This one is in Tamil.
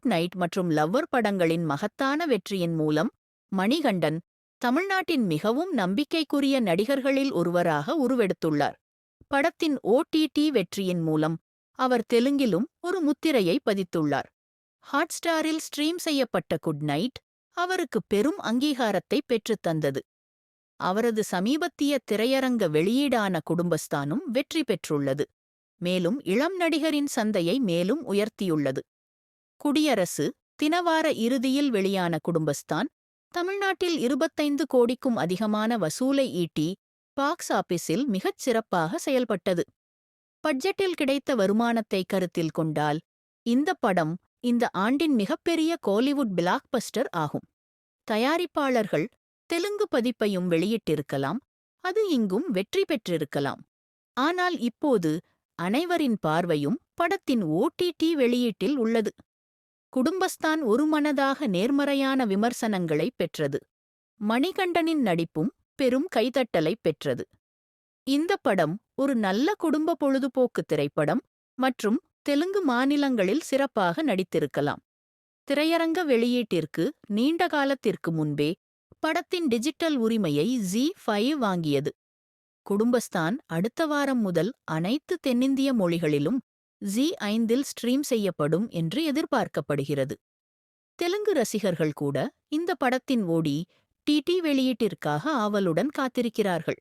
நைட் மற்றும் லவ்வர் படங்களின் மகத்தான வெற்றியின் மூலம் மணிகண்டன் தமிழ்நாட்டின் மிகவும் நம்பிக்கைக்குரிய நடிகர்களில் ஒருவராக உருவெடுத்துள்ளார். படத்தின் OTT வெற்றியின் மூலம் அவர் தெலுங்கிலும் ஒரு முத்திரையை பதித்துள்ளார். ஹாட்ஸ்டாரில் ஸ்ட்ரீம் செய்யப்பட்ட குட் நைட் அவருக்கு பெரும் அங்கீகாரத்தை பெற்றுத் தந்தது. அவரது சமீபத்திய திரையரங்க வெளியீடான குடும்பஸ்தானும் வெற்றி பெற்றுள்ளது, மேலும் இளம் நடிகரின் சந்தையை மேலும் உயர்த்தியுள்ளது. குடியரசு தினவார இறுதியில் வெளியான குடும்பஸ்தான் தமிழ்நாட்டில் 25 கோடிக்கும் அதிகமான வசூலை ஈட்டி பாக்ஸ் ஆபீஸில் மிகச் சிறப்பாக செயல்பட்டது. பட்ஜெட்டில் கிடைத்த வருமானத்தை கருத்தில் கொண்டால் இந்த படம் இந்த ஆண்டின் மிகப்பெரிய கோலிவுட் பிளாக்பஸ்டர் ஆகும். தயாரிப்பாளர்கள் தெலுங்கு பதிப்பையும் வெளியிட்டிருக்கலாம், அது இங்கும் வெற்றி பெற்றிருக்கலாம். ஆனால் இப்போது அனைவரின் பார்வையும் படத்தின் OTT வெளியீட்டில் உள்ளது. குடும்பஸ்தான் ஒருமனதாக நேர்மறையான விமர்சனங்களை பெற்றது. மணிகண்டனின் நடிப்பும் பெரும் கைதட்டலை பெற்றது. இந்த படம் ஒரு நல்ல குடும்ப பொழுதுபோக்கு திரைப்படம் மற்றும் தெலுங்கு மாநிலங்களில் சிறப்பாக நடித்திருக்கலாம். திரையரங்க வெளியீட்டிற்கு நீண்ட காலத்திற்கு முன்பே படத்தின் டிஜிட்டல் உரிமையை ZEE5 வாங்கியது. குடும்பஸ்தான் அடுத்த வாரம் முதல் அனைத்து தென்னிந்திய மொழிகளிலும் ZEE5இல் ஸ்ட்ரீம் செய்யப்படும் என்று எதிர்பார்க்கப்படுகிறது. தெலுங்கு ரசிகர்கள் கூட இந்த படத்தின் OTT வெளியீட்டிற்காக ஆவலுடன் காத்திருக்கிறார்கள்.